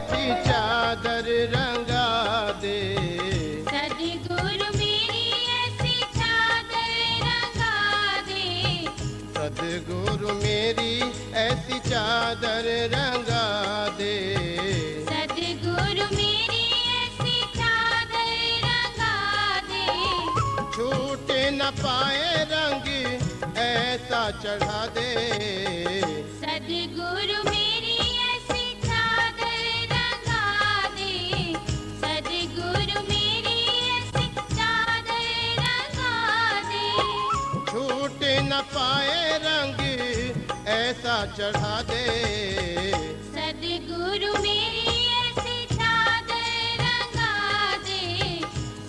ऐसी चादर रंगा दे। सद्गुरु मेरी ऐसी चादर रंगा दे। सद्गुरु मेरी ऐसी चादर रंगा दे। सद्गुरु मेरी ऐसी चादर रंगा दे। छूट न पाए रंग ऐसा चढ़ा दे। सद्गुरु मेरी ऐसी चादर रंगा दे। सद्गुरु मेरी ऐसी चादर रंगा दे। छूट न पाए रंग ऐसा चढ़ा दे। सद्गुरु मेरी ऐसी चादर रंगा दे।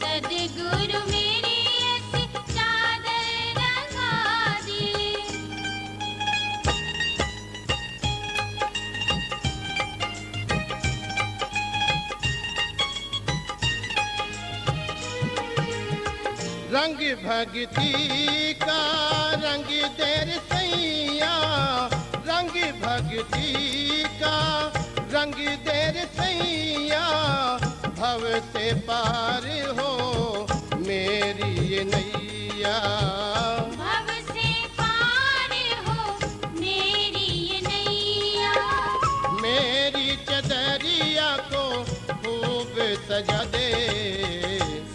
सद्गुरु मेरी ऐसी चादर रंगा दे। रंग भक्ति का रंग देर सैया। रंग भक्ति का रंग देर सैया। भव से पार हो मेरी ये नैया। भव से पार हो मेरी ये नैया। मेरी चदरिया को खूब सजा दे।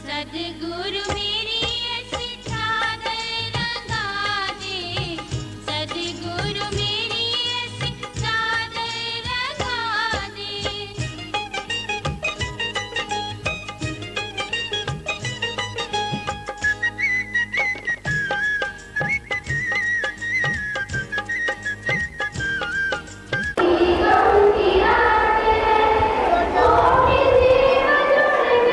सद्गुरु मेरी ऐसी चादर रंगा दे। सद्गुरु मेरी ऐसी चादर रंगा दे। गंगी राधे, ओ जीव जुड़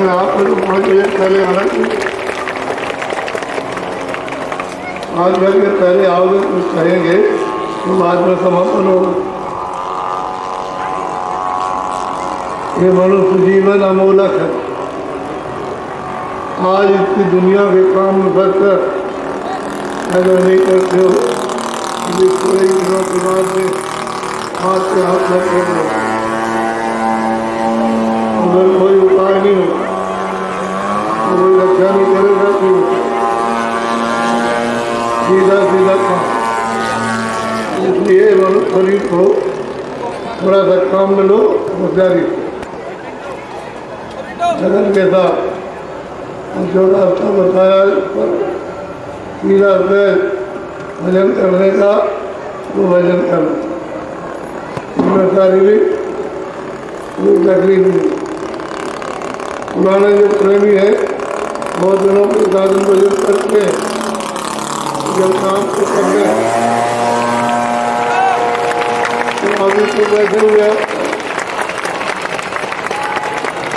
आप लोग 5 बजे पहले आना चाहिए। 5 बजे के पहले आओगे कुछ कहेंगे तो बाद में समापन होगा। ये मनुष्य जीवन अमूलक है। आज इसकी दुनिया के काम में फंस कर अगर नहीं करते हो थोड़े ही दिनों के बाद में हाथ से हाथ लग कर अगर कोई उपाय नहीं हो, कोई रक्षा नहीं करेगा तो सीधा सीधा काम। इसलिए मनुष्य शरीर को थोड़ा सा काम में लो होशियारी से, लगन के साथ। जो रास्ता बताया इस पर सीधा से भजन करने का वो भजन करना, इसमें शारीरिक कोई तकलीफ नहीं। पुराने जो प्रेमी है बहुत दिनों के साधन भजन करके जब काम को करने तो अभी तो बैठे हुए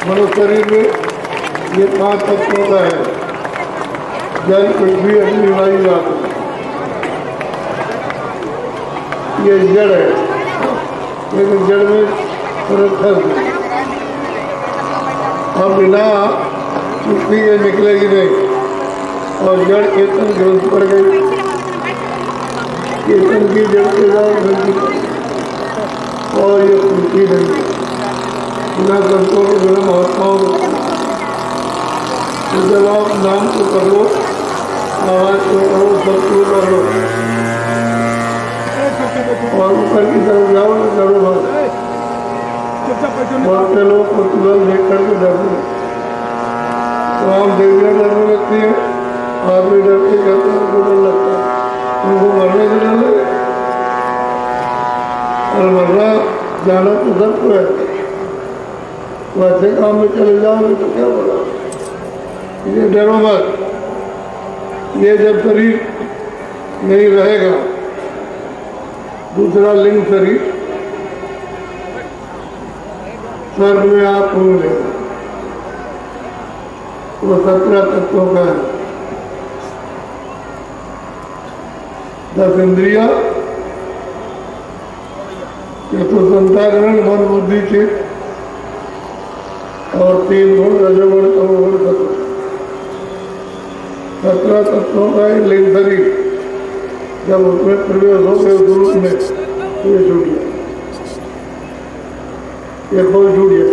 मनुष्य शरीर में ये 5 तत्वों का है। जल, पृथ्वी, अग्नि, वायु, आकाश। ये जड़ है, लेकिन जड़ में सरल है। अब बिना चुप्पी ये निकलेगी नहीं। और जड़ चेतन ग्रंथ पड़ गई, चेतन की जड़ के साथ ग्रंथि और ये पृथ्वी नहीं। बिना संतों के बिना महात्माओं को जब आप नाम को करो, आवाज को करो, सबको करो और ऊपर की तरफ जाओ तो करो बस। बहुत से लोग को तुरंत देख करके डरते, तो आम देवियाँ डरने लगती है, आदमी डरते कहते हैं उनको डर लगता है, उनको मरने से डर लगे। और मरना जाना तो सबको है, तो अच्छे काम में चले जाओगे तो क्या बोला। ये डरो मत। ये जब शरीर नहीं रहेगा, दूसरा लिंग शरीर स्वर्ग में आप मिलेगा, वो 17 तत्वों का है। 10 इंद्रिया, चतुर्संताकरण, मन, बुद्धि, चित्त और 3 गुण रजोगुण, तमोगुण, सत्व। 17 तत्वों का एक लिंग शरीर जब उसमें प्रवेश हो गए स्वरूप में तो ये छूट गया, ये खोल छूट गया।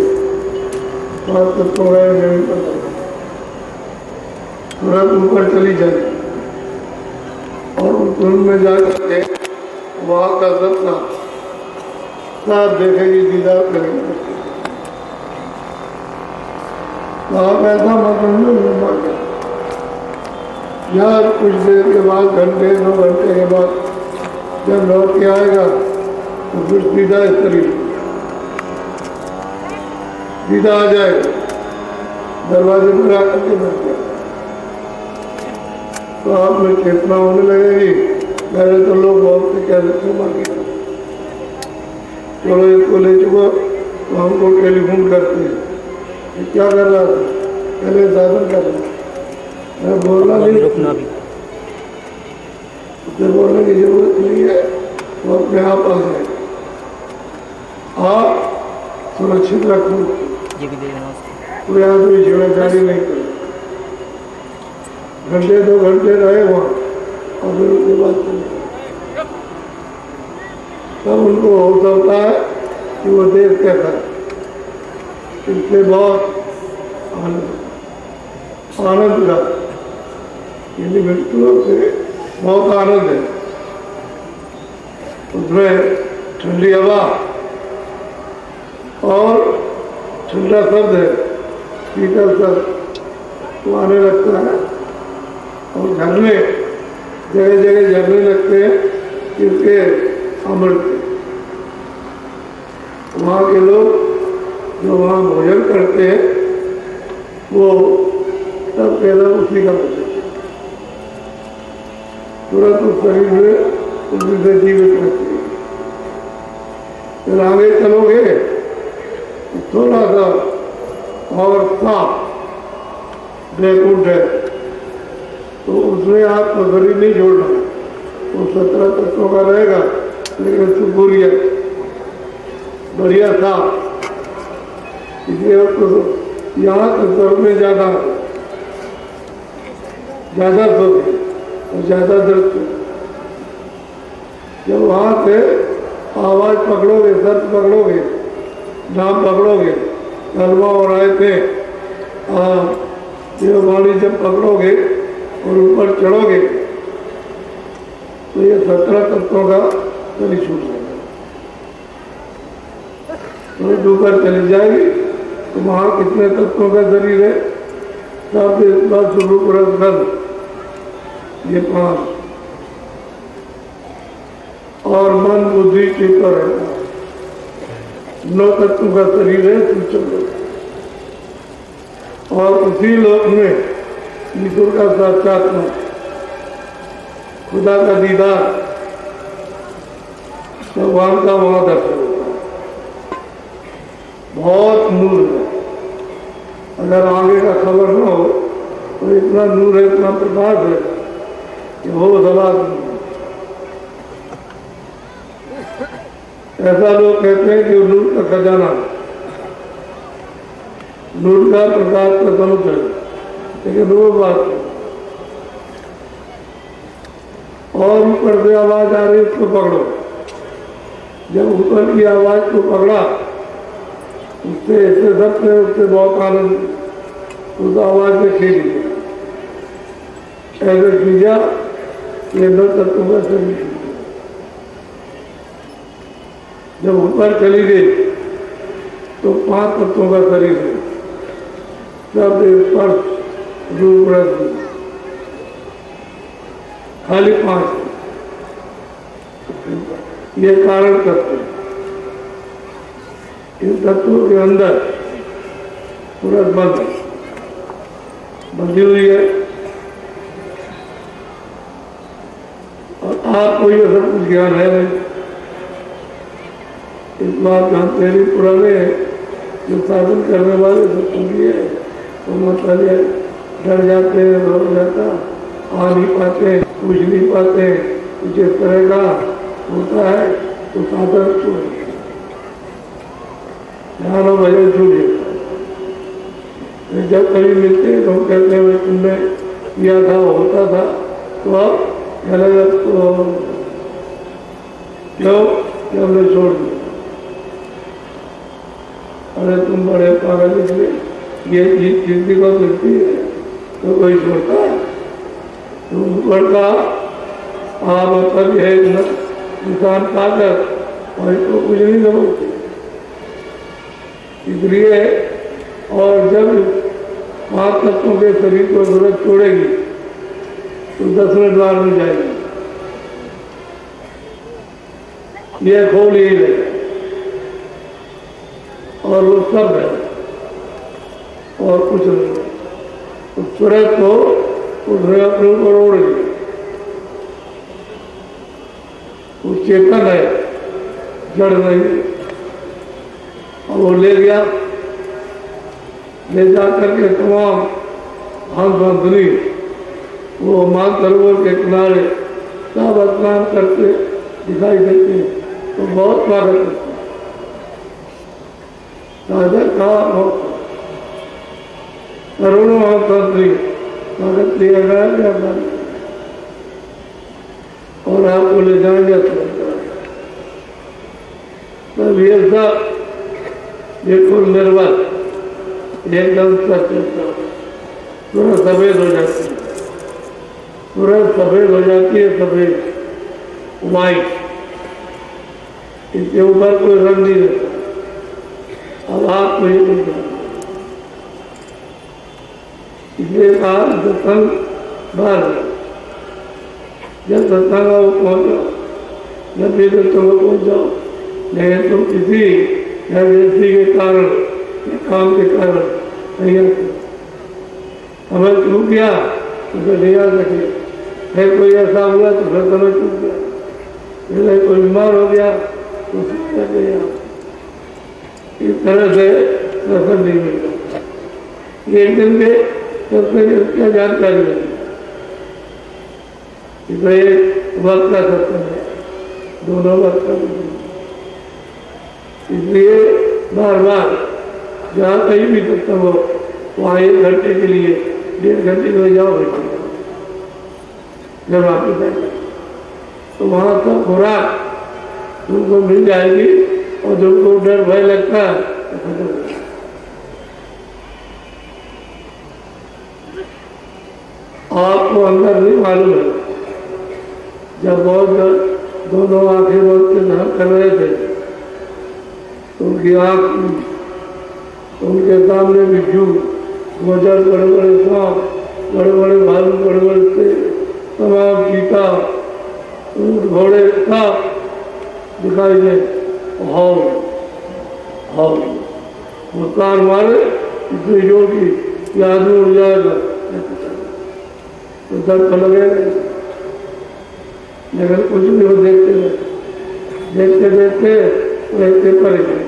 5 तत्वों का एक जमीन पर तुरंत ऊपर चली जाए और उस तुरंत में जा करके वहाँ का सपना साफ देखेगी, दीदार करेगी। आप ऐसा मतलब यार कुछ देर के बाद, घंटे 2 घंटे के बाद जब लौट के आएगा तो फिर सीधा इस तरीके सीधा आ जाएगा, दरवाजे पर आकर के बैठ जाए तो आप में चेतना होने लगेगी। पहले तो लोग बहुत से कह देते बाकी चलो इसको ले चुका तो हमको टेलीफोन करते हैं, क्या कर रहा था, पहले साधन कर रहा था, मैं बोलना नहीं, रुकना भी, उसे बोलने की जरूरत नहीं है, वो अपने आप आ जाए। आप सुरक्षित रखो, कोई आदमी छेड़छाड़ी नहीं करे। घंटे 2 घंटे रहे वहाँ और फिर उसके बाद चले, तब उनको होता होता है कि वो देश कैसा है। इससे बहुत आनंद का इन व्यक्तियों से बहुत आनंद है। उसमें ठंडी हवा और ठंडा शब्द है, शीतल शब्द तो आने लगता है। और झरने जगह जगह झरने लगते हैं, इसके अमृत के। वहाँ के लोग जो वहाँ भोजन करते हैं वो सब कहना उसी का भोजन, तुरंत उस शरीर में उसी से जीवित रहती है। फिर आगे चलोगे थोड़ा सा और साफ वैकुंठ है, तो उसमें आपको शरीर नहीं छोड़ना, वो 17 तत्वों का रहेगा, लेकिन सुपुरिया बढ़िया था। इसलिए आपको यहाँ तो स्वर्ग में ज़्यादा सुख और ज़्यादा दर्द। जब वहाँ से आवाज़ पकड़ोगे, शब्द पकड़ोगे, नाम पकड़ोगे, कलमा और आए थे ये वाणी जब पकड़ोगे और ऊपर चढ़ोगे तो ये 17 तत्वों का शरीर छूट जाएगा। तो ऊपर चली जाएगी तो वहाँ कितने तत्वों का शरीर है? सब इस बार स्वरूप रस ये 5 और मन बुद्धि चित्त रहता है। 9 तत्वों का शरीर है सूक्ष्म। और उसी लोक में ईश्वर का साक्षात्कार, खुदा का दीदार, भगवान का वहां दर्शन होता है। बहुत नूर है, अगर आगे का खबर न हो तो इतना नूर है, इतना प्रकाश है कि हो सवाल। ऐसा लोग कहते हैं कि नूर का खजाना, नूर का प्रकाश का समुद्र, लेकिन वो बात है। और ऊपर से आवाज आ रही है, उसको पकड़ो। जब ऊपर की आवाज को पकड़ा, उससे ऐसे सबसे उससे बहुत आनंद, उस आवाज में खेल गया, ऐसे खींचा ये 9 तत्वों का शरीर। जब ऊपर चली गई तो 5 तत्वों का शरीर है, शब्द स्पर्श रूप रस, खाली 5। ये कारण तत्व, इन तत्वों के अंदर पूरा बंधी हुई है। और आपको ये सब कुछ ज्ञान है नहीं। इस बात जानते हैं पुराने जो साधन करने वाले सब पूरी है, तो मतलब डर जाते हैं, रो जाता, आ नहीं पाते, पूछ नहीं पाते, कुछ इस तरह का होता है तो साधन छोड़ ध्यान और भजन छूट जाता है। जब कभी मिलते हैं तो हम कहते हैं तुमने किया था, होता था, तो अब गलत तो क्यों कि हमने छोड़ दिया। अरे तुम बड़े पागल निकले, ये चीज किसी को मिलती है तो कोई छोड़ता है? तुम बड़का आप मतलब है इंसान पाकर और इसको कुछ नहीं समझते। इसलिए और जब 5 तत्वों के शरीर को जरूरत छोड़ेगी तो 10वें द्वार में जाएगी। ये खोल यही रहेगा और वो सब है और कुछ नहीं। तो तुरंत को उसने अपने ऊपर ओढ़ लिया। वो चेतन है, जड़ नहीं। और वो ले गया, ले जाकर के तमाम हंस हंसनी वो मानसरोवर के किनारे सब स्नान करके दिखाई देते हैं। तो बहुत स्वागत करते हैं। साधक का करोड़ों हंसनी स्वागत किया गया और आपको ले जाएंगे तब ये सब बिल्कुल निर्भर एकदम सच पूरा सफेद हो जाती है, पूरा सफेद हो जाती है, सफेद वाइट। इसके ऊपर कोई रंग नहीं रहता। अब आपको ये नहीं जानते, इसलिए कहा सत्संग बाहर जब सत्संग वो पहुंचो, जब भी तुम पहुंच जाओ। लेकिन तुम किसी एजेंसी के कारण, काम के कारण नहीं आते। हमें चूक गया तो फिर नहीं आ सके, फिर कोई ऐसा हुआ तो फिर समय चूक गया, फिर कोई बीमार हो गया तो फिर गया। इस तरह से दर्शन नहीं मिलता। एक दिन के तो फिर क्या जानकारी है कि भाई वक्त का सत्संग है, दोनों वक्त का नहीं। इसलिए बार बार जहाँ कहीं भी सत्संग हो वहाँ 1 घंटे के लिए 1.5 घंटे के लिए जाओ बैठे, जब वापिस आएगा तो वहाँ सब खुराक तुमको मिल जाएगी और तुमको डर भय लगता है तो खत्म हो जाएगा। आपको अंदर नहीं मालूम है, जब बहुत दोनों आंखें बहुत से ध्यान कर रहे थे तो उनकी आँख, उनके सामने भी जू गोचर, बड़े बड़े सांप, बड़े बड़े भालू, बड़े बड़े से तमाम चीता, ऊँट, घोड़े सब दिखाई दे। हाउ हाउ मुस्कान मारे इतनी जोर की आदमी उड़ जाएगा तो दर्द तो लगेगा, लेकिन कुछ भी हो देखते रहे, देखते देखते रहते पड़े गए।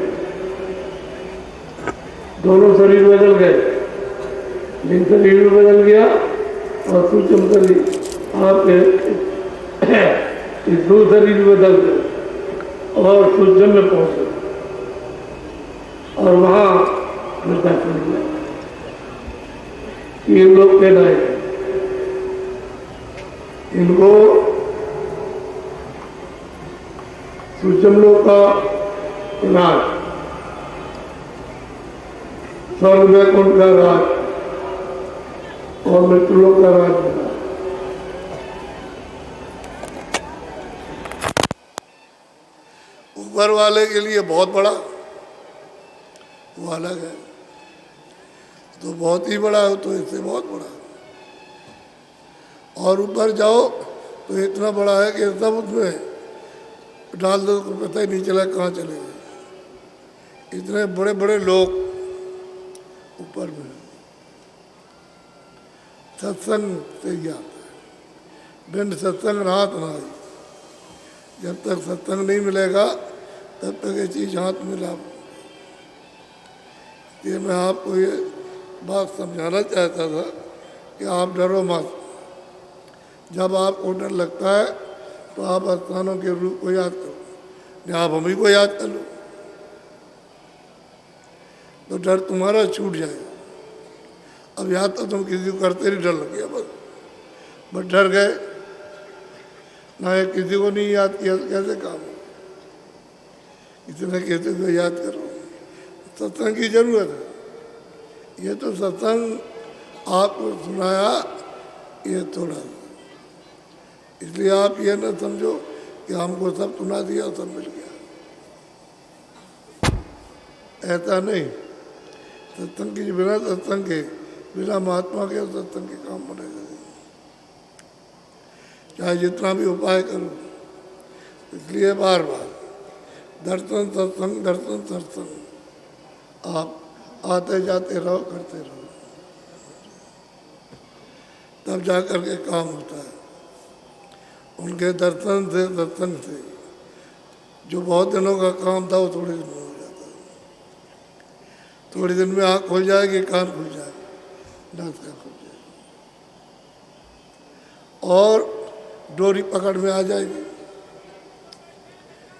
दोनों शरीर बदल गए, दिन शरीर भी बदल गया और सूक्ष्म शरीर आपके इस 2 शरीर बदल गए और सूक्ष्म में पहुंचे और वहाँ मृदा पड़ गया। ये लोग कहना है इनको सूक्ष्म लोक का राज, स्वर्ग वैकुंठ का राज और मृत्यु लोक का राज मिला। ऊपर वाले के लिए बहुत बड़ा, वो अलग है, तो बहुत ही बड़ा हो तो इससे बहुत बड़ा, और ऊपर जाओ तो इतना बड़ा है कि सब उसमें डाल दो तो पता ही नहीं चला कहाँ चले गए। इतने बड़े बड़े लोग ऊपर में। सत्संग से ही आता है, बिन सत्संग रात ना आई। जब तक सत्संग नहीं मिलेगा तब तक ये चीज़ हाथ में ला। ये मैं आपको ये बात समझाना चाहता था कि आप डरो मत। जब आपको डर लगता है तो आप स्थानों के रूप को याद करो, या आप हम ही को याद कर लो तो डर तुम्हारा छूट जाएगा। अब याद तो तुम किसी को करते नहीं, डर लग गया बस डर गए ना, ये किसी को नहीं याद किया तो कैसे काम हो। इतने किसी को याद करो। सत्संग की जरूरत है। ये तो सत्संग आपको सुनाया ये थोड़ा, इसलिए आप ये न समझो कि हमको सब सुना दिया और सब मिल गया, ऐसा नहीं। सत्संग के बिना, सत्संग के बिना महात्मा के सत्संग के काम बनेगा, चाहे जितना भी उपाय करो। इसलिए बार बार दर्शन सत्संग, दर्शन सत्संग आप आते जाते रहो, करते रहो, तब जा कर के काम होता है। उनके दर्शन से, सत्संग से जो बहुत दिनों का काम था वो थोड़े दिन में हो जाता है। थोड़े दिन में आँख खुल जाएगी, कान खुल जाएगी, नाक खुल जाएगी और डोरी पकड़ में आ जाएगी।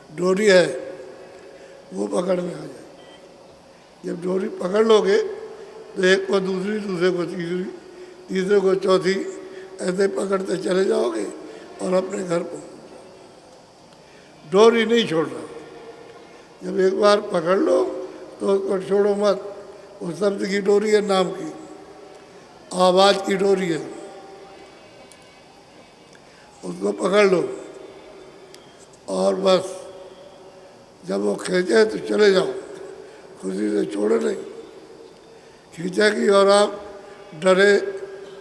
डोरी है वो पकड़ में आ जाएगी। जब डोरी पकड़ लोगे तो एक को दूसरी, दूसरे को तीसरी, तीसरे को चौथी, ऐसे पकड़ते चले जाओगे और अपने घर पहुँच। डोरी नहीं छोड़ना। जब एक बार पकड़ लो तो उसको छोड़ो मत। वो शब्द की डोरी है, नाम की, आवाज़ की डोरी है, उसको पकड़ लो और बस जब वो खींचे तो चले जाओ, खुशी से छोड़ो नहीं। खींचेगी और आप डरे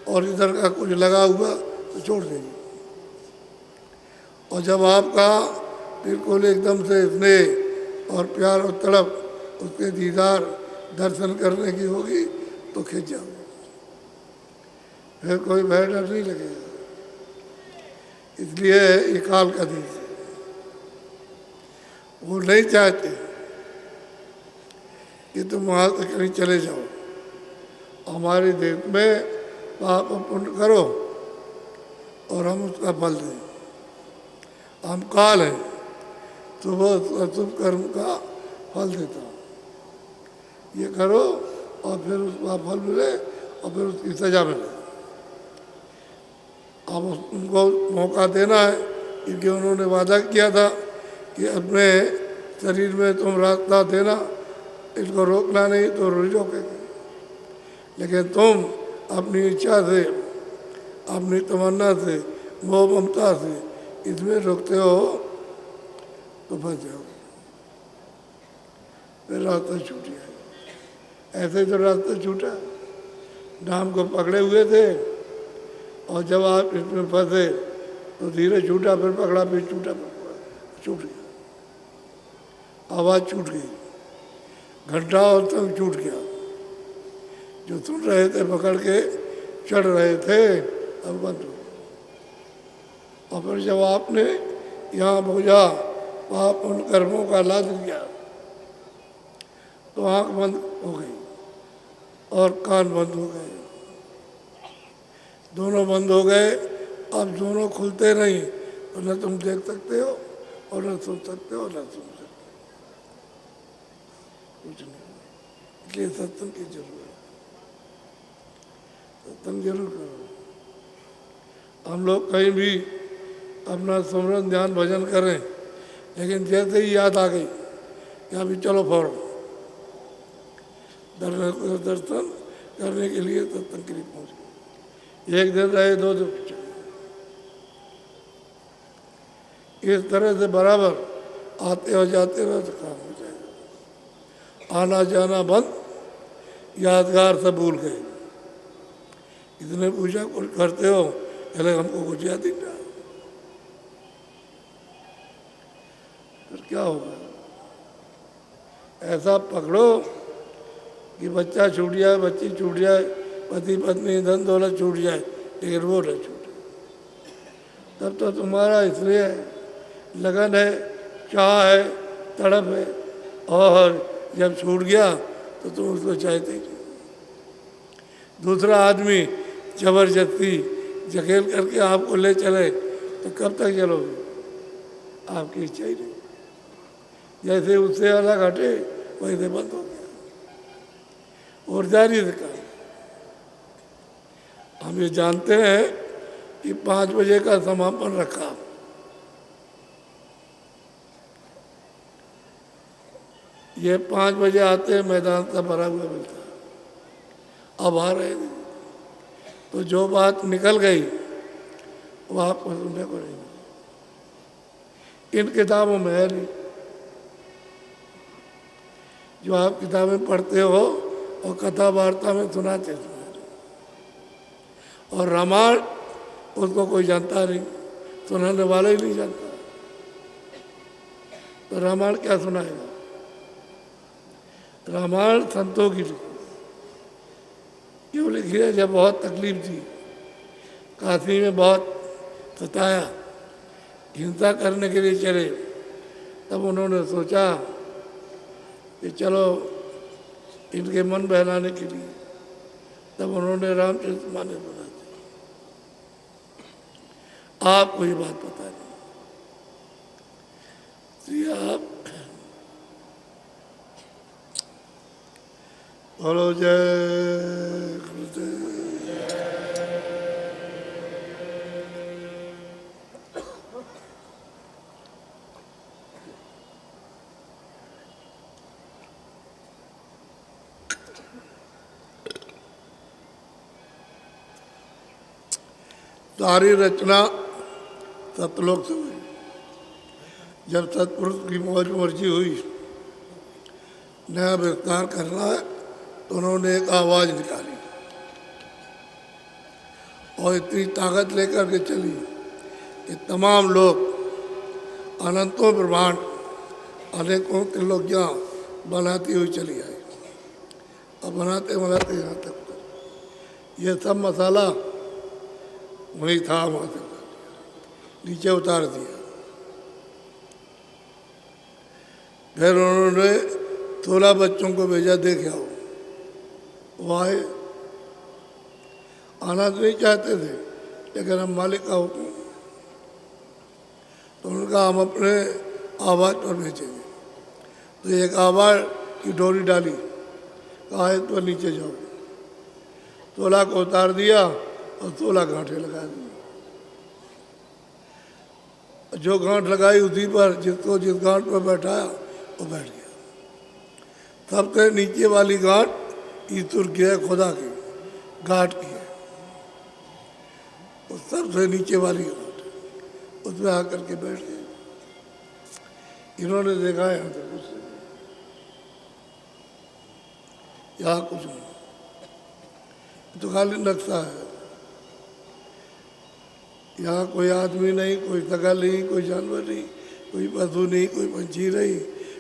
और इधर का कुछ लगा हुआ तो छोड़ देंगे। और जब आपका बिल्कुल एकदम से स्नेह और प्यार और तड़प उसके दीदार दर्शन करने की होगी तो खींच जाओगे, फिर कोई भय डर नहीं लगेगा। इसलिए ये काल का दिन है। वो नहीं चाहते कि तुम वहाँ से कहीं चले जाओ। हमारे देश में पाप पुण्य करो और हम उसका फल दें। हम काल हैं, शुभ कर्म का फल देता हूँ। ये करो और फिर उसका फल मिले और फिर उसकी सजा मिले। अब उनको मौका देना है, क्योंकि उन्होंने वादा किया था कि अपने शरीर में तुम रास्ता देना, इसको रोकना नहीं तो रोकेंगे। लेकिन तुम अपनी इच्छा से, अपनी तमन्ना से, मोह ममता से इसमें रोकते हो तो फंस जाओ, फिर रास्ता छूट जाएगा। ऐसे तो रास्ता छूटा, नाम को पकड़े हुए थे और जब आप इसमें फंसे तो धीरे छूटा, फिर पकड़ा, फिर छूटा, फिर पकड़ा, छूट गया। आवाज़ छूट गई, घंटा और तंग छूट गया। जो सुन रहे थे पकड़ के चढ़ रहे थे, अब बंद हो। और फिर जब आपने यहाँ बोझा पाप उन कर्मों का लाद लिया तो आँख बंद हो गई और कान बंद हो गए, दोनों बंद हो गए। अब दोनों खुलते नहीं, तो न तुम देख सकते हो और न सुन सकते हो, न सुन सकते हो, कुछ नहीं। इसलिए सत्संग की जरूरत है, सत्संग जरूर करो। हम लोग कहीं भी अपना सुमरन ध्यान भजन करें, लेकिन जैसे ही याद आ गई कि अभी चलो फौरन दर्शन करने के लिए सत्संग के लिए पहुँच गए। एक दिन रहे, 2 दिन चले। इस तरह से बराबर आते और जाते रहो तो काम हो जाएगा। आना जाना बंद, यादगार सब भूल गए। इतने पूछा कुछ करते हो, पहले हमको कुछ याद ही नहीं रहा, फिर क्या होगा? ऐसा पकड़ो कि बच्चा छूट जाए, बच्ची छूट जाए, पति पत्नी धन दौलत छूट जाए, लेकिन वो न छूटे। तब तो तुम्हारा इसलिए लगन है, चाह है, तड़प है, और जब छूट गया तो तुम उसको चाहते ही नहीं। दूसरा आदमी जबरदस्ती जखेल करके आपको ले चले तो कब तक चलोगे? आपकी इच्छा ही नहीं। जैसे उससे अलग हटे वैसे बंद हो गया और जारी से काम। हम ये जानते हैं कि 5 बजे का समापन रखा, ये 5 बजे आते हैं, मैदान से भरा हुआ मिलता है। अब आ रहे हैं तो जो बात निकल गई वो आपको सुनने को नहीं मिली। इन किताबों में है नहीं, जो आप किताबें पढ़ते हो और कथा वार्ता में सुनाते हो। और रामायण उसको कोई जानता नहीं, सुनाने वाला ही नहीं जानता, तो रामायण क्या सुनाएगा? रामायण संतों की लिखी, क्यों लिखी है? जब बहुत तकलीफ थी, काशी में बहुत सताया, हिंसा करने के लिए चले, तब उन्होंने सोचा कि चलो इनके मन बहलाने के लिए, तब उन्होंने रामचरित मानस बना दी। आपको ये बात पता नहीं, आप बोलो जय गुरुदेव। सारी रचना सतलोक से हुई। जब सतपुरुष की मौज मर्जी हुई नया विस्तार करना है, तो उन्होंने एक आवाज़ निकाली और इतनी ताकत लेकर के चली कि तमाम लोग अनंतों ब्रह्मांड अनेकों त्रिलोकियाँ बनाती हुई चली आई। और बनाते बनाते यहाँ तक ये सब मसाला वही था, वहाँ से नीचे उतार दिया। फिर उन्होंने 16 बच्चों को भेजा, देखे आओ। वो आए आना तो नहीं चाहते थे, लेकिन हम मालिक का हुक्म। तो उनका हम अपने आवाज़ पर बेचेंगे। तो एक आवाज़ की डोरी डाली, कहा है तो नीचे जाओ। 16 को उतार दिया और 16 गांठें लगा दी। जो गांठ लगाई उसी पर जिसको जिस गांठ पर बैठाया वो बैठ गया। सबसे नीचे वाली गांठ ईश्वर की है, खुदा की गांठ की है। और सबसे नीचे वाली गांठ उसमें आकर के बैठ गए। इन्होंने देखा यहाँ तो कुछ नहीं, यहाँ कुछ नहीं, तो खाली नक्शा है। यहाँ कोई आदमी नहीं, कोई शकल नहीं, कोई जानवर नहीं, कोई पशु नहीं, कोई पंछी नहीं,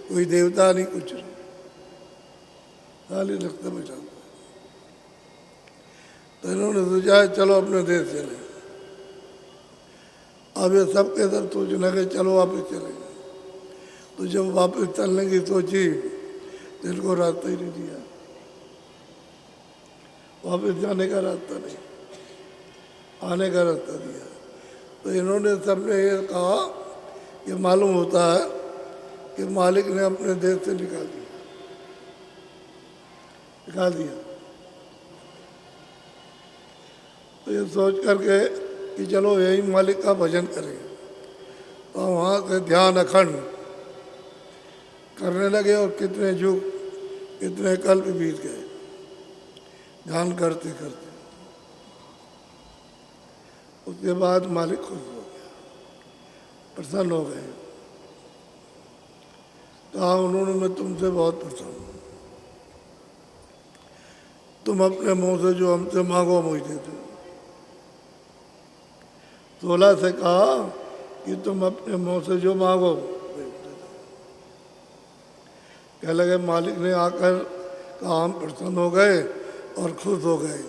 कोई देवता नहीं, कुछ नहीं, खाली नक्शा बैठा। तो इन्होंने सोचा चलो अपने देश चले। अब ये सब के सब सोचने के चलो वापस चलेंगे। तो जब वापस चलने की सोची तो इनको रास्ता ही नहीं दिया, वापस जाने का रास्ता नहीं, आने का रास्ता दिया। तो इन्होंने सबने ये कहा कि मालूम होता है कि मालिक ने अपने देश से निकाल दिया। तो ये सोच करके कि चलो यही मालिक का भजन करेंगे। तो वहाँ से ध्यान अखंड करने लगे और कितने युग कितने कल्प बीत गए ध्यान करते करते। उसके बाद मालिक खुश हो गया, प्रसन्न हो गए। कहा उन्होंने मैं तुमसे बहुत प्रसन्न हूँ, तुम अपने मुंह से जो हमसे मांगो हम वही देते हो। 16 से कहा कि तुम अपने मुंह से जो मांगो कह लगे मालिक ने आकर कहा हम प्रसन्न हो गए और खुश हो गए,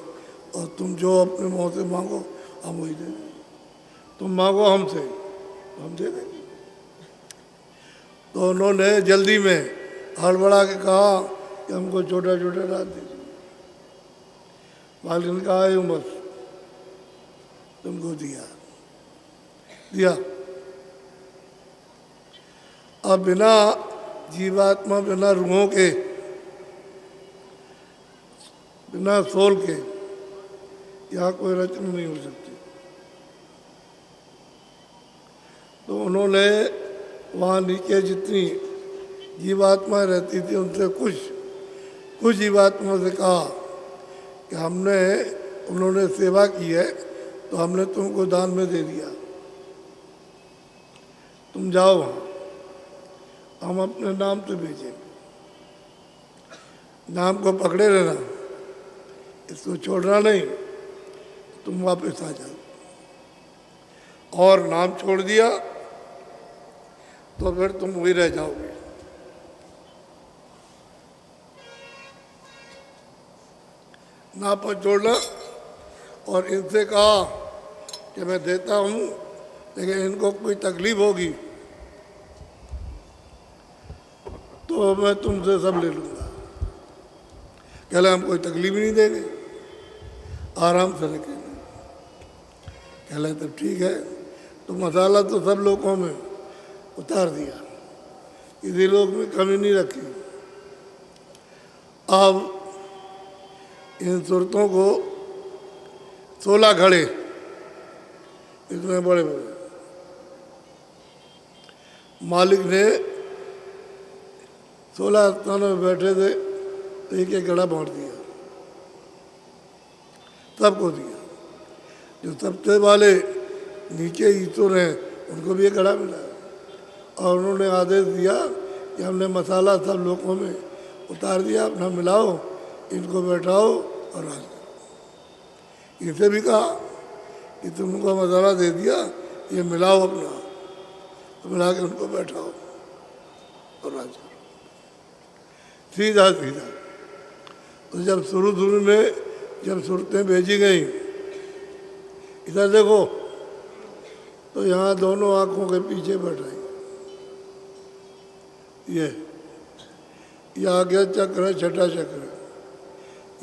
और तुम जो अपने मुंह से मांगो हम वही दे देंगे। तुम मांगो हमसे तो हम दे देंगे। तो उन्होंने जल्दी में हड़बड़ा के कहा कि हमको छोटा छोटा रात दीजिए। मालिक ने कहा यूँ बस तुमको दिया। अब बिना जीवात्मा, बिना रूहों के, बिना सोल के यहाँ कोई रचना नहीं हो सकती। तो उन्होंने वहाँ नीचे जितनी जीवात्माएं रहती थी उनसे कुछ जीवात्मा से कहा कि उन्होंने सेवा की है तो हमने तुमको दान में दे दिया, तुम जाओ वहाँ, हम अपने नाम से भेजेंगे। नाम को पकड़े रहना, इसको छोड़ना नहीं, तुम वापस आ जाओ। और नाम छोड़ दिया तो फिर तुम वही रह जाओगे। नाम पर छोड़ना और इनसे कहा कि मैं देता हूँ लेकिन इनको कोई तकलीफ होगी तो मैं तुमसे सब ले लूँगा। कहला हम कोई तकलीफ नहीं देंगे, आराम से रखेंगे। कहला तब ठीक है। तो मसाला तो सब लोगों में उतार दिया, किसी लोग में कमी नहीं रखी। अब इन सूरतों को 16 घड़े इतने बड़े बड़े मालिक ने 16 स्थानों में बैठे थे तो एक एक घड़ा बांट दिया, सबको दिया। जो सबसे वाले नीचे ईश्वर हैं उनको भी एक घड़ा मिला और उन्होंने आदेश दिया कि हमने मसाला सब लोगों में उतार दिया, अपना मिलाओ, इनको बैठाओ और राज करो। इनसे भी कहा कि तुमको मसाला दे दिया, ये मिलाओ अपना, तो मिला के उनको बैठाओ और राज करो। सीधा सीधा। तो जब शुरू में जब सूरतें भेजी गई, इधर देखो, तो यहाँ दोनों आँखों के पीछे बैठाई, ये आज्ञा चक्र है, छठा चक्र,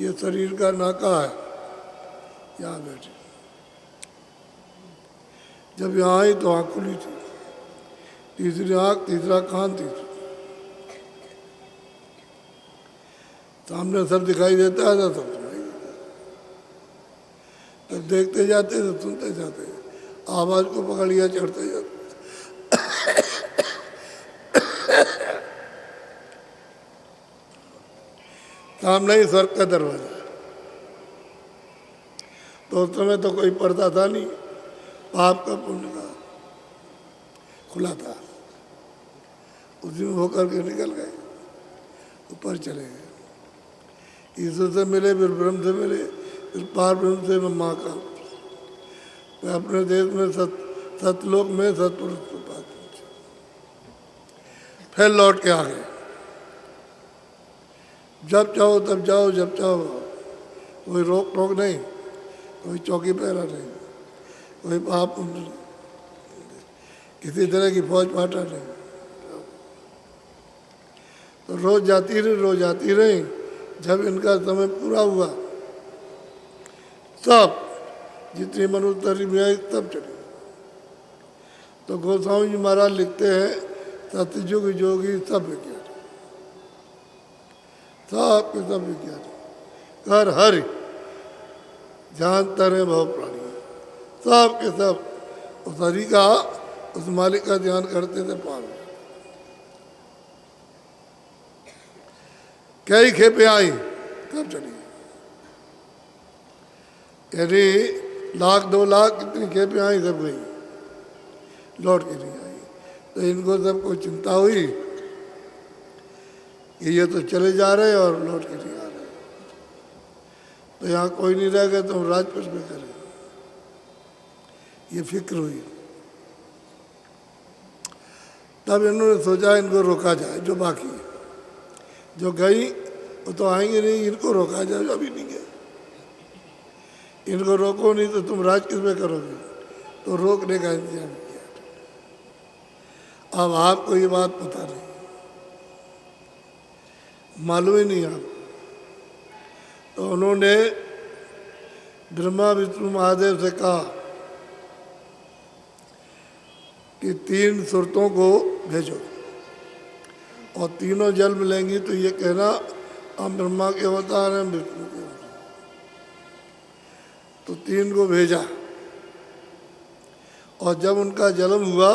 ये शरीर का नाका है, यहाँ बैठी। जब यहाँ आई तो आँख खुली थी, तीसरी आँख, तीसरा कान, तीसरा सामने सब दिखाई देता है, सब सुनाई देता है। तब देखते जाते तो सुनते जाते, आवाज को पकड़ लिया, चढ़ते जाते। सामने ही स्वर्ग का दरवाजा है। तो उस समय तो कोई पर्दा था नहीं, पाप का पुण्य का खुला था, उसी में होकर के निकल गए, ऊपर चले गए। ईश्वर से मिले, फिर ब्रह्म से मिले, फिर पार ब्रह्म से माँ का, फिर अपने देश में सतलोक में सतपुरुष के पास पहुंचे, फिर लौट के आ गए। जब चाहो तब जाओ, जब चाहो, कोई रोक टोक नहीं, कोई चौकी पहरा नहीं, कोई पाप नहीं, किसी तरह की फौज फाटा नहीं। तो रोज जाती रही, रोज आती रही। जब इनका समय पूरा हुआ, सब जितनी मनुष्य में आई तब चले। तो गोस्वामी जी महाराज लिखते हैं, सतयुग योगी सब विज्ञान, सब के सब विज्ञान, कर हरि जानता रहे भव प्राणी, सब के सब उस हरि का, उस मालिक का ध्यान करते थे। पार कई खेपे आई तब चली, यानी 1,00,000 2,00,000 कितनी खेपे आई, सब गई, लौट के नहीं आई। तो इनको सबको चिंता हुई कि ये तो चले जा रहे और लौट के नहीं आ रहे, तो यहाँ कोई नहीं रह गया, तो हम राजपथ में करें, ये फिक्र हुई। तब इन्होंने सोचा इनको रोका जाए, जो बाकी है, जो गई वो तो आएंगे नहीं, इनको रोका जाए, जो अभी नहीं गए। इनको रोको नहीं तो तुम राज किस में करोगे, तो रोकने का इंतजाम किया। अब आपको ये बात पता नहीं, मालूम ही नहीं आपको। तो उन्होंने ब्रह्मा विष्णु महादेव से कहा कि 3 सुरतों को भेजो और तीनों जल मिलेंगी तो ये कहना हम ब्रह्मा के अवतार हैं, विष्णु के अवतार। तो 3 को भेजा और जब उनका जन्म हुआ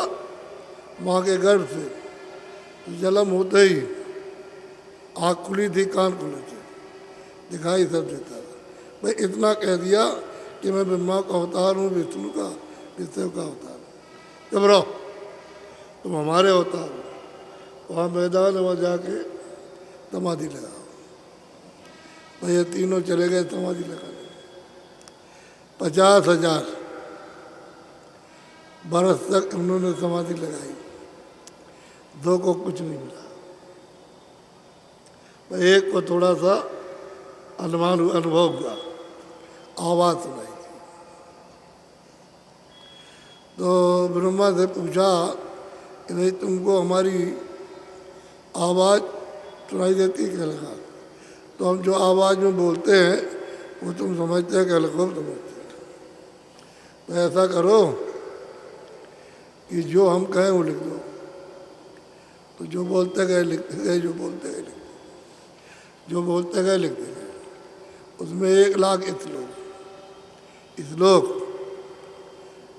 माँ के गर्भ से, तो जन्म होते ही आँख खुली थी, कान खुले थे, दिखाई सब देता था। भाई इतना कह दिया कि मैं ब्रह्मा का अवतार हूँ, विष्णु का, विष्णु का अवतार हूँ। जब रहो तुम हमारे अवतार हो, वहाँ मैदान में वहाँ जाके समाधि लगाओ। भाई ये तीनों चले गए समाधि लगाने, 50,000 बरस तक उन्होंने समाधि लगाई, 2 को कुछ नहीं मिला। एक को थोड़ा सा अनुभव हुआ, आवाज़ सुनाई थी। तो ब्रह्मा से पूछा कि भाई तुमको हमारी आवाज़ सुनाई देती क्या लगा? तो हम जो आवाज़ में बोलते हैं वो तुम समझते हैं क्या लगा? समझते हैं। तो ऐसा करो कि जो हम कहें वो लिख दो। तो जो बोलते गए लिखते गए, जो बोलते गए लिखते, जो बोलते गए लिखते गए। उसमें 1,00,000 श्लोक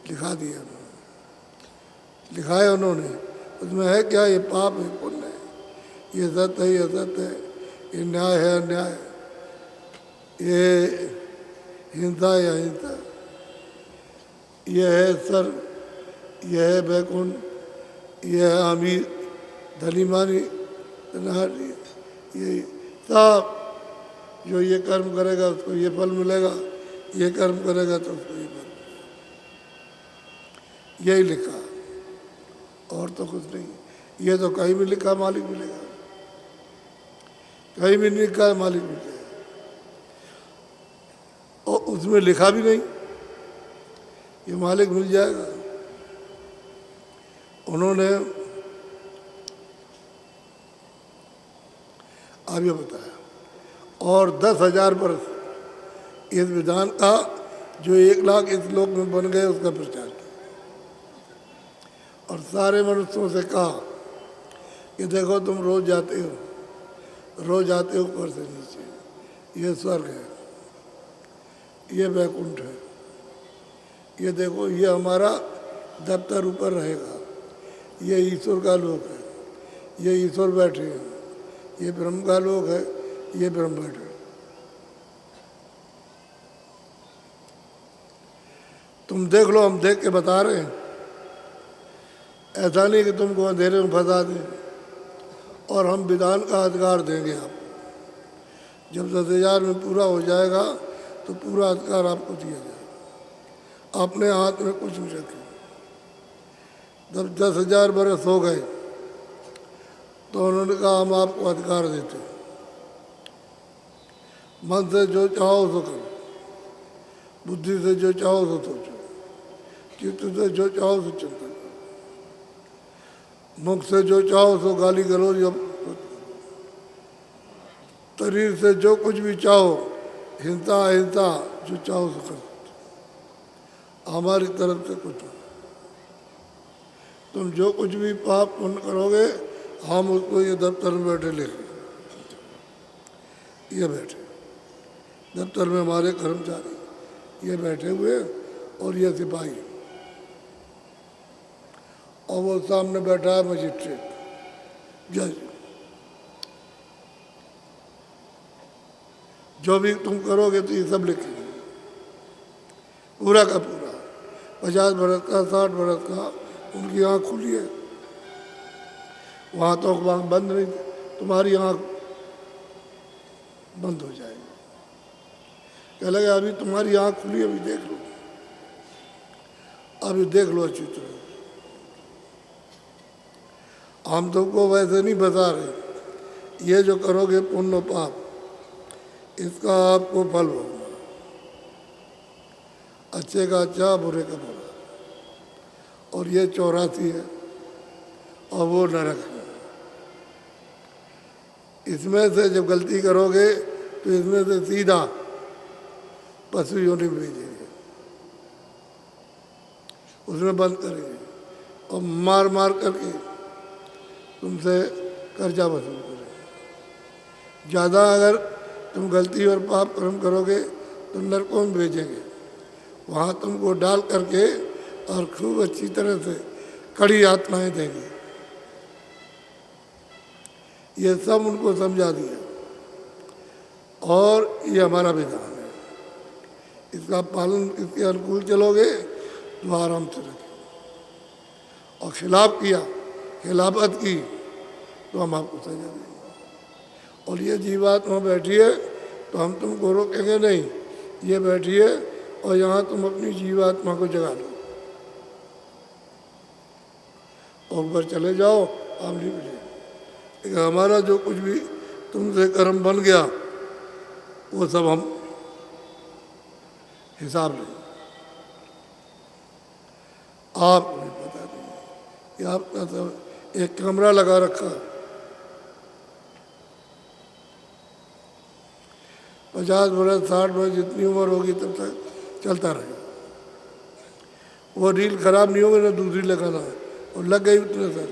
लिखा दिया उन्होंने, लिखाए उन्होंने। उसमें है क्या, ये पाप है, पुण्य है, ये सत्य है, ये असत्य है, ये न्याय है, अन्याय है, ये हिंसा है, अहिंसा, ये है स्वर्ग, ये है वैकुंठ, ये है अमीर धनी मानी धनहारी, ये सब जो ये कर्म करेगा उसको ये फल मिलेगा, ये कर्म करेगा तो उसको ये फल, यही लिखा और तो कुछ नहीं। ये तो कहीं भी लिखा मालिक मिलेगा, कहीं भी नहीं लिखा मालिक मिलेगा, और उसमें लिखा भी नहीं ये मालिक मिल जाएगा। उन्होंने आगे बताया और 10,000 वर्ष इस विधान का जो 1 लाख इस लोक में बन गए उसका प्रचार किया और सारे मनुष्यों से कहा कि देखो तुम रोज जाते हो ऊपर से नीचे, ये स्वर्ग है, ये वैकुंठ है, ये देखो ये हमारा दफ्तर ऊपर रहेगा, ये ईश्वर का लोक है, ये ईश्वर बैठे हैं, ये ब्रह्म का लोक है, ये ब्रह्म बैठे हैं। तुम देख लो, हम देख के बता रहे हैं, ऐसा नहीं कि तुमको अंधेरे में फंसा दें, और हम विधान का अधिकार देंगे आपको। जब 10,000 में पूरा हो जाएगा तो पूरा अधिकार आपको दिया जाएगा, अपने हाथ में कुछ नहीं रखें। जब 10,000 बरस हो गए तो उन्होंने कहा हम आपको अधिकार देते हैं, मन से जो चाहो सो करो, बुद्धि से जो चाहो सो सोचो, चित्त से जो चाहो सो चिंतन करो, मुख से जो चाहो सो गाली गलौज, शरीर से जो कुछ भी चाहो, हिंसा अहिंसा जो चाहो सो करो, हमारी तरफ से कुछ नहीं। तुम जो कुछ भी पाप पुण्य करोगे हम उसको ये दफ्तर में बैठे लिखेंगे। ये बैठे दफ्तर में हमारे कर्मचारी ये बैठे हुए और ये सिपाही, और वो सामने बैठा है मजिस्ट्रेट जज। जो भी तुम करोगे तो ये सब लिखेंगे, पूरा का पूरा। 50 बरस का, 60 बरस का, उनकी आँख खुली है, वहाँ तो आँख बंद नहीं, तुम्हारी आँख बंद हो जाएगी। कह लगे अभी तुम्हारी आँख खुली, अभी देख लो, अभी देख लो अच्छी तरह। हम तुमको वैसे नहीं बता रहे, ये जो करोगे पुण्य पाप इसका आपको फल होगा, अच्छे का अच्छा, बुरे का बुरा। और ये 84 है और वो नरक है। इसमें से जब गलती करोगे तो इसमें से सीधा पशु योनि भेजेंगे, उसमें बंद करेंगे और मार मार करके तुमसे कर्जा वसूल करेंगे। ज़्यादा अगर तुम गलती और पाप कर्म करोगे तो नरकों में भेजेंगे, वहाँ तुमको डाल करके और खूब अच्छी तरह से कड़ी यातनाएं देंगे। ये सब उनको समझा दिया और ये हमारा विधान है, इसका पालन, इसके अनुकूल चलोगे तो आराम से रखें, और खिलाफ किया, खिलाफत की तो हम आपको सजा देंगे। और ये जीवात्मा बैठी है तो हम तुमको रोकेंगे नहीं, ये बैठी है और यहाँ तुम अपनी जीवात्मा को जगा लो और ऊपर चले जाओ, आप नहीं मिले। लेकिन हमारा जो कुछ भी तुमसे कर्म बन गया वो सब हम हिसाब लें, आपको नहीं पता नहीं कि आपका सब एक कैमरा लगा रखा, 50 बरस 60 बरस जितनी उम्र होगी तब तक चलता रहेगा। वो रील खराब नहीं होगी ना दूसरी लगाना है, और लग गई उतने सर,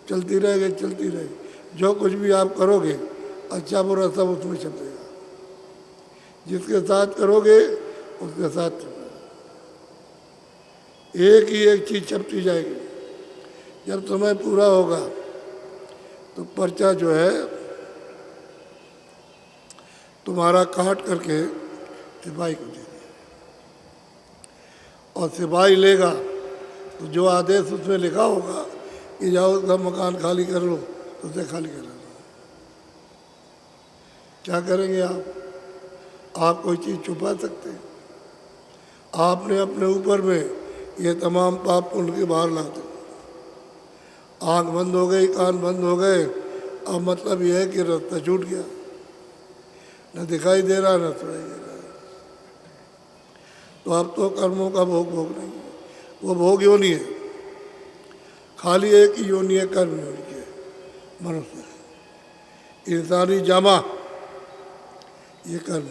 चलती रहेगी चलती रहेगी। जो कुछ भी आप करोगे अच्छा बुरा सब उसमें छपेगा, जिसके साथ करोगे उसके साथ छपेगा। एक ही एक चीज़ छपती जाएगी। जब समय पूरा होगा तो पर्चा जो है तुम्हारा काट करके सिपाही को दे दिया, और सिपाही लेगा तो जो आदेश उसमें लिखा होगा कि जाओ उसका मकान खाली कर लो तो उसे खाली कर लो। क्या करेंगे आप कोई चीज़ छुपा सकते हैं? आपने अपने ऊपर में ये तमाम पाप उनके बाहर ला दो। आँख बंद हो गई, कान बंद हो गए, अब मतलब यह है कि रास्ता छूट गया, न दिखाई दे रहा न सुनाई दे रहा। तो अब तो कर्मों का भोग नहीं है, वो भोग योनि है, खाली एक ही योनि है, कर्म योनि है, मनुष्य इंसानी जामा ये कर्म।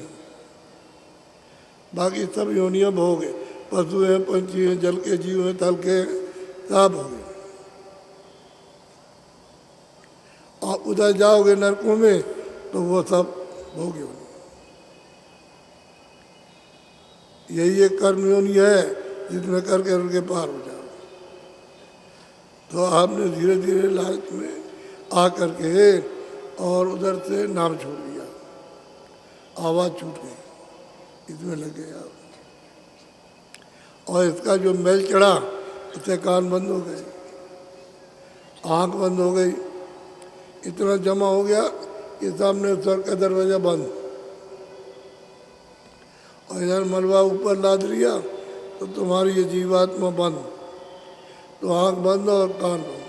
बाकी सब योनियाँ भोग है, पशु हैं, पंछी हैं, जल के जीव हैं, थल के सब हो गए। आप उधर जाओगे नरकों में तो वो सब भोग योनि। यही एक कर्म योनि है जिसमें करके उनके पार हो जाओ। तो आपने धीरे धीरे लालच में आ करके और उधर से नाम छोड़ दिया, आवाज़ छूट गई, इसमें लग गए आप। और इसका जो मैल चढ़ा उससे कान बंद हो गए, आँख बंद हो गई, इतना जमा हो गया कि सामने स्वर्ग का दरवाज़ा बंद, और इधर मलबा ऊपर लाद लिया तो तुम्हारी ये जीवात्मा बंद, तो आँख बंद और कान बंद,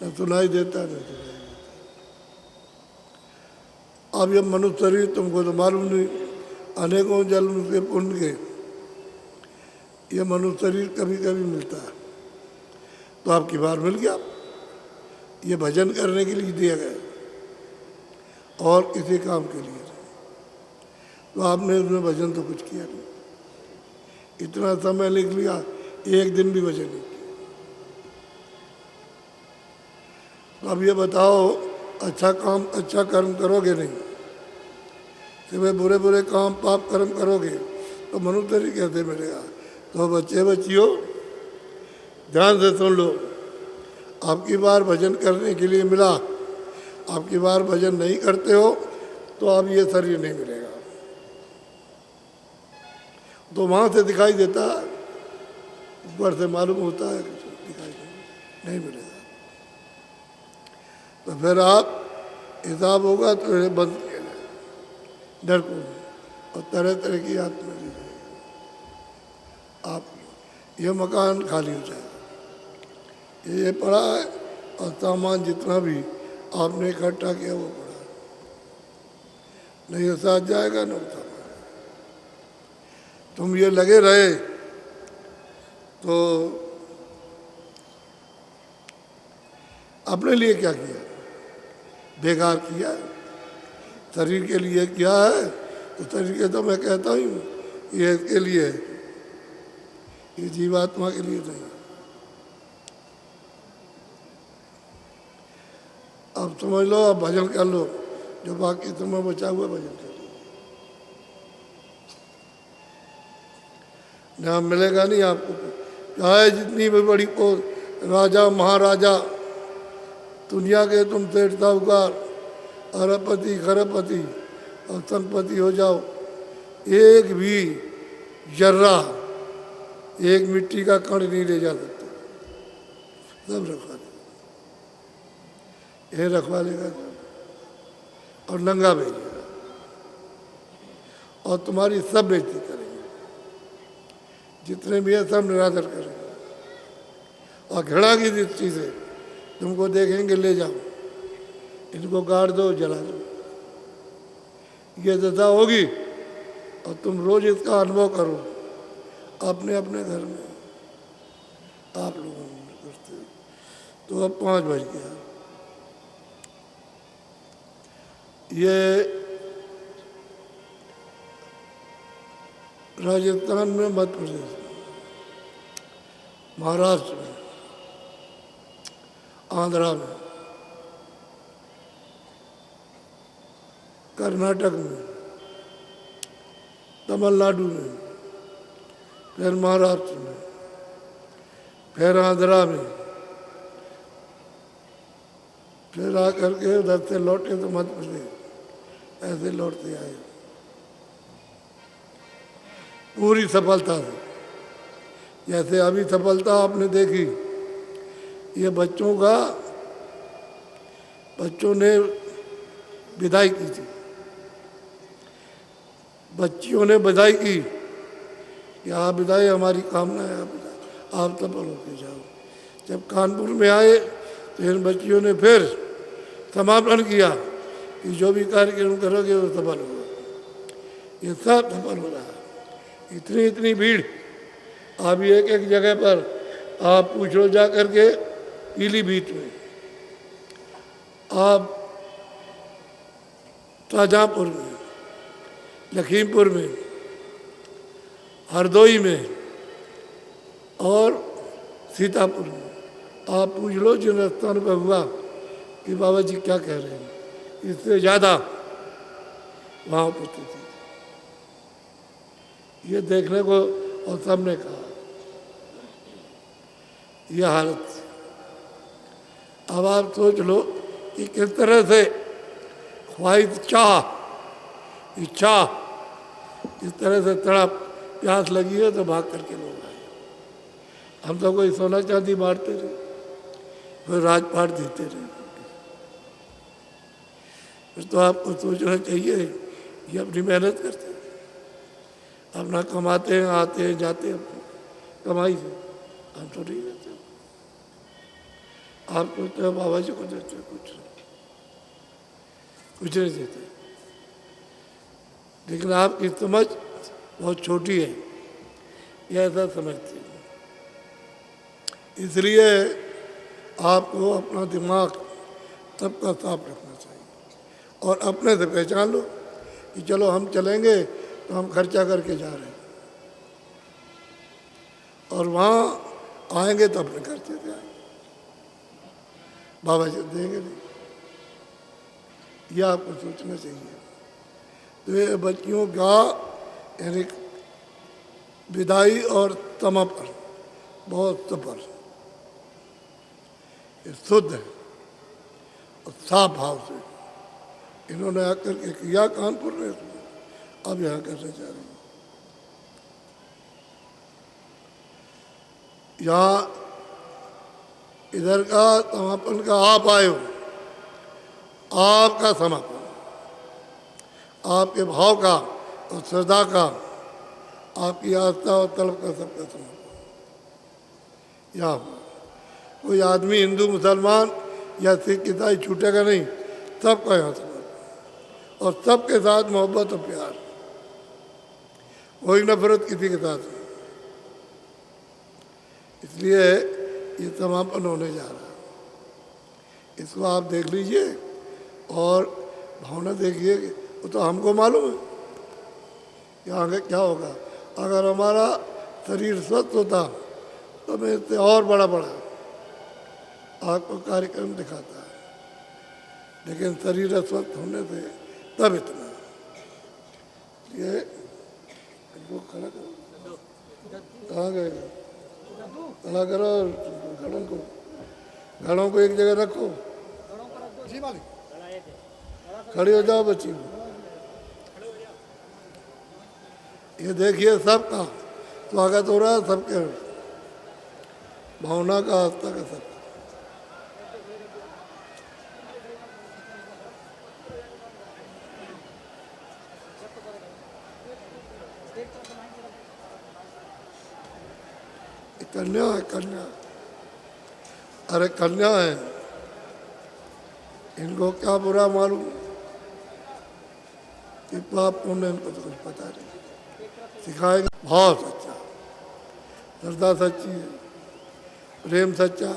न सुनाई देता न सुनाई देता। अब ये मनुष्य शरीर तुमको तो मालूम नहीं, अनेकों जन्म के पुण्य के ये मनुष्य शरीर कभी कभी मिलता है। तो आपकी बार मिल गया, ये भजन करने के लिए दिया गया और किसी काम के लिए। तो आपने उसमें भजन तो कुछ किया नहीं, इतना समय लिख लिया, एक दिन भी भजन नहीं किया। तो अब ये बताओ, अच्छा काम अच्छा कर्म करोगे नहीं, सिर्फ बुरे बुरे काम पाप कर्म करोगे तो मनुष्य शरीर कैसे मिलेगा। तो बच्चे बच्चियों ध्यान से सुन लो, आपकी बार भजन करने के लिए मिला, आपकी बार भजन नहीं करते हो तो अब ये शरीर नहीं मिलेगा। तो वहाँ से दिखाई देता है, ऊपर से मालूम होता है, दिखाई नहीं मिलेगा। तो फिर आप हिसाब होगा तो इन्हें बंद किया जाए डर को, और तरह तरह की आत्मा दी जाएगी। आप ये मकान खाली हो जाएगा, ये पड़ा है, और सामान जितना भी आपने इकट्ठा किया वो पड़ा है, नहीं वो साथ जाएगा न सामान। तुम ये लगे रहे तो अपने लिए क्या किया, बेकार किया। शरीर के लिए क्या है, तो शरीर के तो मैं कहता हूँ ये इसके लिए है, ये जीवात्मा के लिए नहीं। अब समझ लो, अब भजन कर लो, जो बाकी समय बचा हुआ भजन कर लो। नाम मिलेगा नहीं आपको, चाहे जितनी भी बड़ी को राजा महाराजा दुनिया के तुम सेठ साहूकार अरबपति खरबपति और संपत्ति हो जाओ, एक भी जर्रा, एक मिट्टी का कण नहीं ले जा सकते, सब रखवा लेगा, ये रखवा लेगा और नंगा भेजेगा, और तुम्हारी सब बेइज्जती करेंगे, जितने भी है सब निरादर करेंगे, और घृणा की दृष्टि से तुमको देखेंगे, ले जाओ, इनको गाड़ दो, जला दो, ये दशा होगी। और तुम रोज इसका अनुभव करो अपने अपने घर में, आप लोगों में करते हो। तो अब 5 बज गया, ये राजस्थान में, मध्य प्रदेश, महाराष्ट्र में, आंध्रा में, कर्नाटक में, तमिलनाडु में, फिर महाराष्ट्र में, फिर आंध्रा में, फिर आकर के उधर से लौटे तो मध्य प्रदेश, ऐसे लौटते आए पूरी सफलता से। जैसे अभी सफलता आपने देखी, ये बच्चों ने विदाई की थी, बच्चियों ने बधाई की कि आप विदाई, हमारी कामना है, आप सफल होके जाओ। जब कानपुर में आए तो इन बच्चियों ने फिर समापन किया कि जो भी कार्यक्रम करोगे वो सफल होगा। ये सब सफल हो रहा है, इतनी भीड़। अभी एक एक जगह पर आप पूछो जा करके, पीलीभीत में, आप शाहजहाँपुर में, लखीमपुर में, हरदोई में और सीतापुर में। आप पूछ लो जिन स्थानों पर हुआ कि बाबा जी क्या कह रहे हैं, इससे ज़्यादा वहाँ उपस्थिति थी। ये देखने को और सबने कहा यह हालत थी। अब आप सोच लो कि किस तरह से ख्वाहिश, चाह, इच्छा, इस तरह से तड़प, प्यास लगी है तो भाग करके लोग आए। हम तो कोई सोना चांदी बांटते रहे, कोई राजपाट देते रहे। फिर तो आपको सोचना चाहिए ये अपनी मेहनत करते हैं, अपना कमाते हैं, आते हैं, जाते हैं अपनी कमाई से। हम तो नहीं देते। आप सोचते हैं बाबा जी को देते, कुछ नहीं देते। लेकिन आपकी समझ बहुत छोटी है, ये ऐसा समझते हैं। इसलिए आपको अपना दिमाग सबका साफ रखना चाहिए और अपने से पहचान लो कि चलो हम चलेंगे तो हम खर्चा करके जा रहे हैं, और वहाँ आएंगे तो अपने खर्चे से आएंगे, बाबा जी देंगे नहीं। यह आपको सोचना चाहिए। तो ये बच्चियों का यानी विदाई और समापन बहुत सफल, ये शुद्ध है और साफ भाव से इन्होंने आकर के किया कानपुर में, अब यहाँ करने जा रहे हैं। यहाँ इधर का समापन का आप आए हो, आपका समापन, आपके भाव का और श्रद्धा का, आपकी आस्था और तलब का सबका समापन यहाँ। कोई आदमी हिंदू, मुसलमान या सिख ईसाई छूटेगा नहीं, सबका यहाँ समापन, और सबके साथ मोहब्बत और प्यार, कोई नफरत किसी के साथ नहीं। इसलिए ये समापन होने जा रहा है, इसको आप देख लीजिए और भावना देखिए। वो तो हमको मालूम है कि आगे क्या होगा। अगर हमारा शरीर स्वस्थ होता तो मैं इससे और बड़ा आपको कार्यक्रम दिखाता है, लेकिन शरीर अस्वस्थ होने से तब इतना। ये इनको खड़ा करो, कहाँ गए? खड़ा करो और घड़ों को एक जगह रखो। जी मालिक, खड़ी हो जाओ बच्ची। ये देखिए सबका स्वागत हो रहा है, सबके भावना का, आस्था का, सबका। कन्या है, कन्या, अरे कन्या है, इनको क्या बुरा मालूम कि पाप पुण्य, इनको तो कुछ पता नहीं। सिखाएंगे भाव सच्चा, श्रद्धा सच्ची है, प्रेम सच्चा।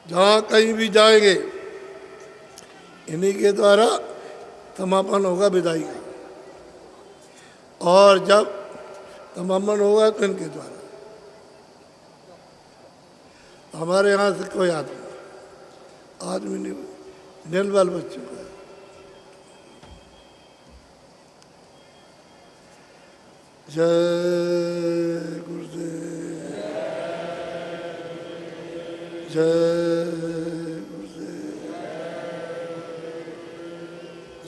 जहाँ कहीं भी जाएंगे इन्हीं के द्वारा समापन होगा विदाई का, और जब समापन होगा तो इनके द्वारा। हमारे यहाँ से कोई आदमी नहीं, निर्बल बच्चों का। जय गुरुदेव, जय गुरुदेव,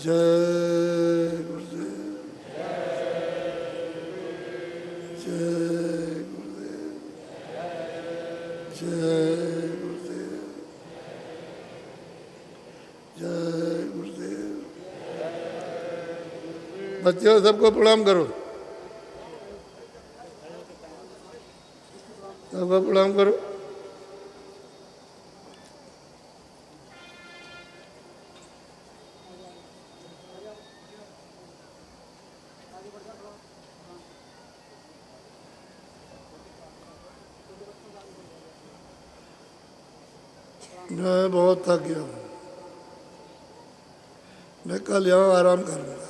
जय गुरुदेव, जय गुरुदेव, जय गुरुदेव, जय गुरुदेव, बच्चों सबको प्रणाम करो, सबको प्रणाम करो। मैं बहुत थक गया हूँ, मैं कल यहाँ आराम करूँगा,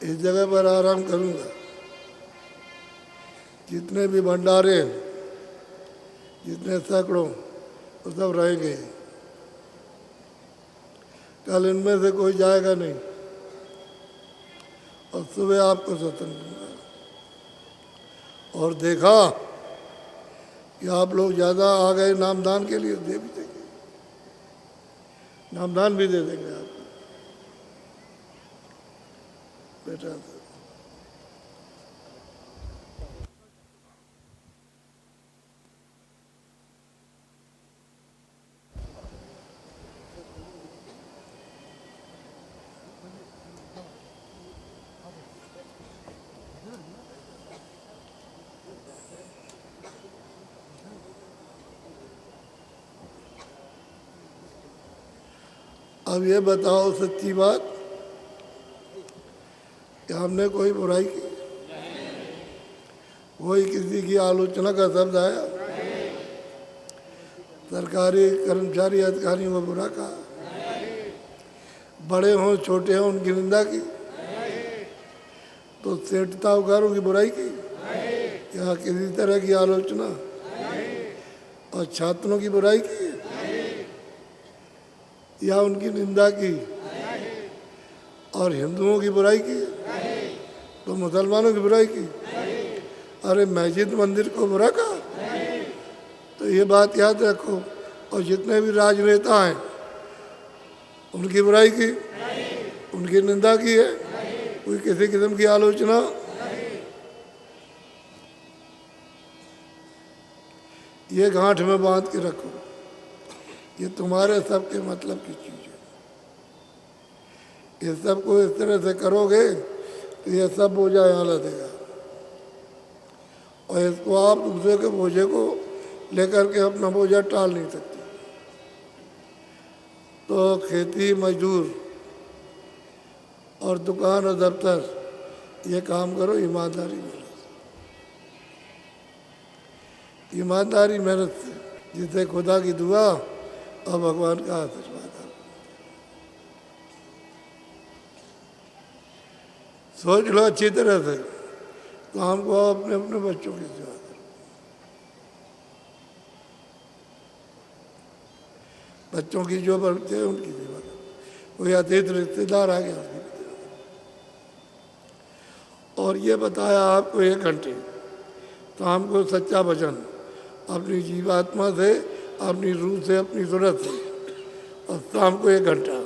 इस जगह पर आराम करूँगा। जितने भी भंडारे हैं, जितने सैकड़ों, वो सब रहेंगे। कल इनमें से कोई जाएगा नहीं और सुबह आपको सत्संग दूंगा। और देखा कि आप लोग ज़्यादा आ गए नामदान के लिए, दे भी देंगे, नामदान भी दे देंगे आपको बेटा। अब ये बताओ सच्ची बात कि हमने कोई बुराई की, कोई किसी की आलोचना का शब्द आया, सरकारी कर्मचारी अधिकारियों को बुरा कहा, बड़े हों छोटे हों उनकी निंदा की, तो सेठ साहूकारों की बुराई की या किसी तरह की आलोचना, और छात्रों की बुराई की या उनकी निंदा की, और हिंदुओं की बुराई की तो मुसलमानों की बुराई की, अरे मस्जिद मंदिर को बुरा कहा। तो ये बात याद रखो। और जितने भी राजनेता हैं उनकी बुराई की, उनकी निंदा की है, कोई किसी किस्म की आलोचना। ये गांठ में बांध के रखो, ये तुम्हारे सबके मतलब की चीज़ है। ये सब को इस तरह से करोगे तो ये सब बोझा यहाँ लगेगा, और इसको आप दूसरे के बोझे को लेकर के अपना बोझा टाल नहीं सकते। तो खेती मजदूर और दुकान और दफ्तर ये काम करो ईमानदारी मेहनत, ईमानदारी मेहनत से, जिससे खुदा की दुआ और भगवान का आशीर्वाद है। सोच लो अच्छी तरह से, काम को अपने अपने बच्चों की सेवा करो, बच्चों की जो बच्चे हैं उनकी सेवा करो, कोई अतिथि रिश्तेदार आ गया उसकी भी सेवा करो। और ये बताया आपको 1 घंटे शाम को सच्चा भजन अपनी जीवात्मा से, अपनी रूह से, अपनी सूरत से, और शाम को 1 घंटा,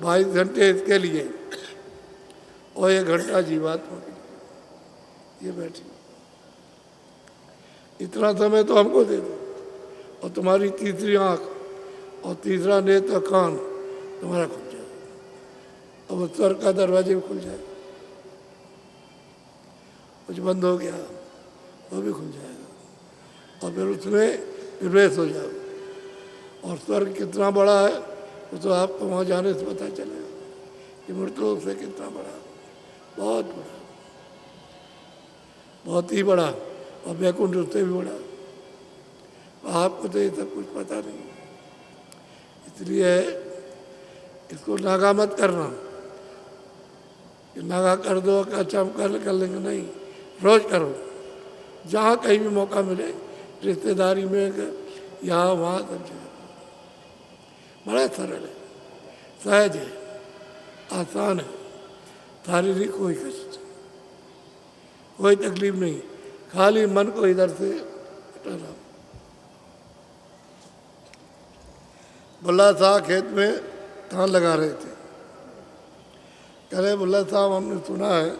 22 घंटे इसके लिए और 1 घंटा जीवात्मा के लिए। ये बैठी, इतना समय तो हमको दे दो, और तुम्हारी तीसरी आंख और तीसरा नेत्र कान तुम्हारा खुल जाए, और वो स्वर्ग का दरवाजे भी खुल जाए। कुछ बंद हो गया वो भी खुल जाएगा, और फिर उसमें प्रवेश हो जाओ। और स्वर्ग कितना बड़ा है वो तो आपको वहाँ जाने से पता चलेगा कि मृतलोक से कितना बड़ा, बहुत बड़ा, बहुत ही बड़ा, और वैकुंठ उससे भी बड़ा। आपको तो ये सब कुछ पता नहीं, इसलिए इसको नागा मत करना कि नागा कर दो अच्छा हम कर लेंगे, नहीं, रोज करो। जहाँ कहीं भी मौका मिले, रिश्तेदारी में, यहाँ वहाँ, सब जगह बड़ा सरल है, सहज है, आसान है, शारीरिक कोई कष्ट, कोई तकलीफ नहीं, खाली मन को इधर से हटाना। बुल्ला साहब खेत में धान लगा रहे थे, कह रहे बुल्ला साहब हमने सुना है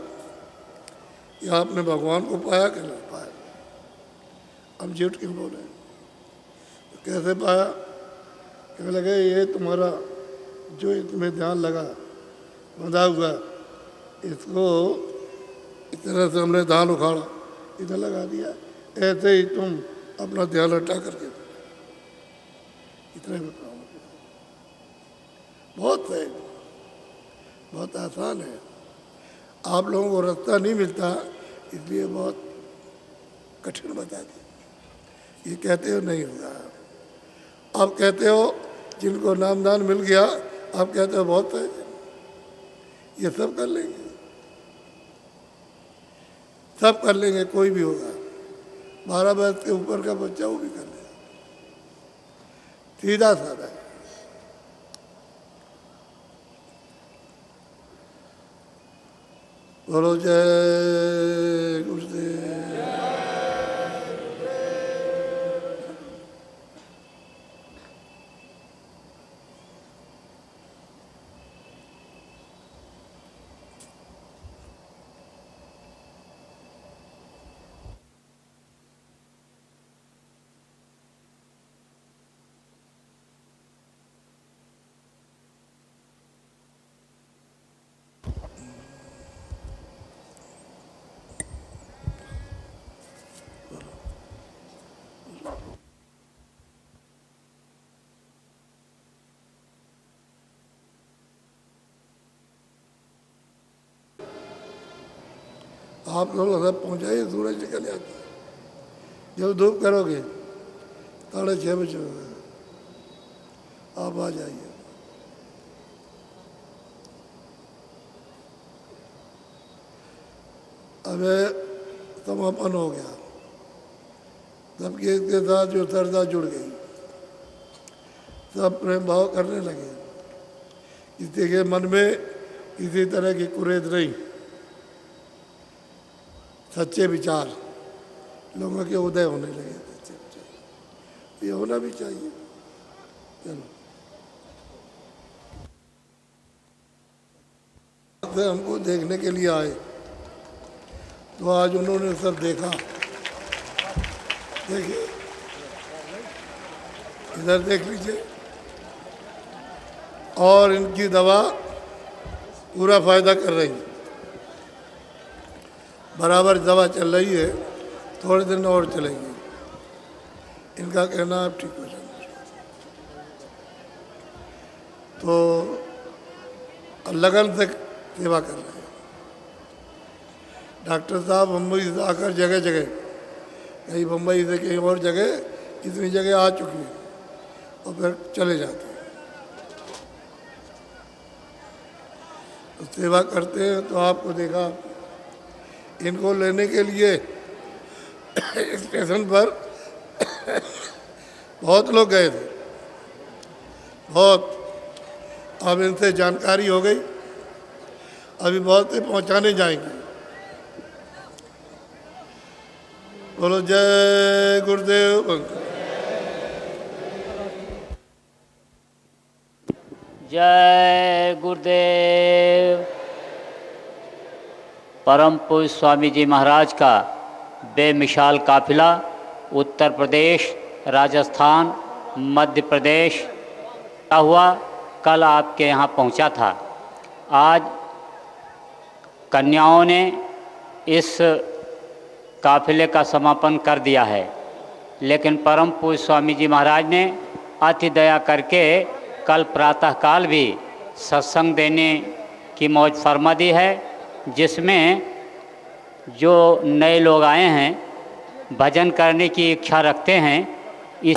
कि आपने भगवान को पाया कि नहीं पाया। हम झूठ क्यों बोले, तो कैसे पाया? कहने लगे ये तुम्हारा जो इसमें ध्यान लगा बंधा हुआ, इसको इस तरह से हमने धान उखाड़ा, इधर लगा दिया, ऐसे ही तुम अपना ध्यान हटा करके इतने में काम हो गया। बहुत सहज, बहुत आसान है। आप लोगों को रास्ता नहीं मिलता इसलिए बहुत कठिन बता दी। ये कहते हो नहीं होगा, आप कहते हो जिनको नामदान मिल गया, आप कहते हो बहुत सहज है, ये सब कर लेंगे, सब कर लेंगे, कोई भी होगा। 12 वर्ष के ऊपर का बच्चा वो भी कर लेगा, सीधा साधा है। बोलो जय गुरुदेव। आप लोग अगर पहुँचाइए, सूरज निकल जाता है। जब धूप करोगे 6:30 बजे होगा, आप आ जाइए। अब समापन हो गया, सबके इसके साथ जो श्रद्धा जुड़ गई, सब प्रेम भाव करने लगे। किसी के मन में किसी तरह की कुरेद नहीं, सच्चे विचार लोगों के उदय होने लगे। सच्चे विचार ये होना भी चाहिए। चलो, हमको देखने के लिए आए तो आज उन्होंने सब देखा। देखिए, इधर देख लीजिए, और इनकी दवा पूरा फायदा कर रही है, बराबर दवा चल रही है, थोड़े दिन और चलेंगे। इनका कहना आप ठीक हो जाएंगे। तो लगन से सेवा कर रहे हैं। डॉक्टर साहब मुंबई से आकर जगह जगह, कहीं मुंबई से कहीं और जगह, इतनी जगह आ चुकी है और फिर चले जाते हैं। तो सेवा करते हैं। तो आपको देखा, इनको लेने के लिए स्टेशन पर बहुत लोग गए थे, बहुत। अब इनसे जानकारी हो गई, अभी बहुत से पहुंचाने जाएंगे। बोलो जय गुरुदेव। जय गुरुदेव। परम पूज्य स्वामी जी महाराज का बेमिसाल काफिला उत्तर प्रदेश, राजस्थान, मध्य प्रदेश का हुआ, कल आपके यहाँ पहुँचा था। आज कन्याओं ने इस काफिले का समापन कर दिया है, लेकिन परम पूज्य स्वामी जी महाराज ने अति दया करके कल प्रातःकाल भी सत्संग देने की मौज फरमा दी है, जिसमें जो नए लोग आए हैं, भजन करने की इच्छा रखते हैं, इस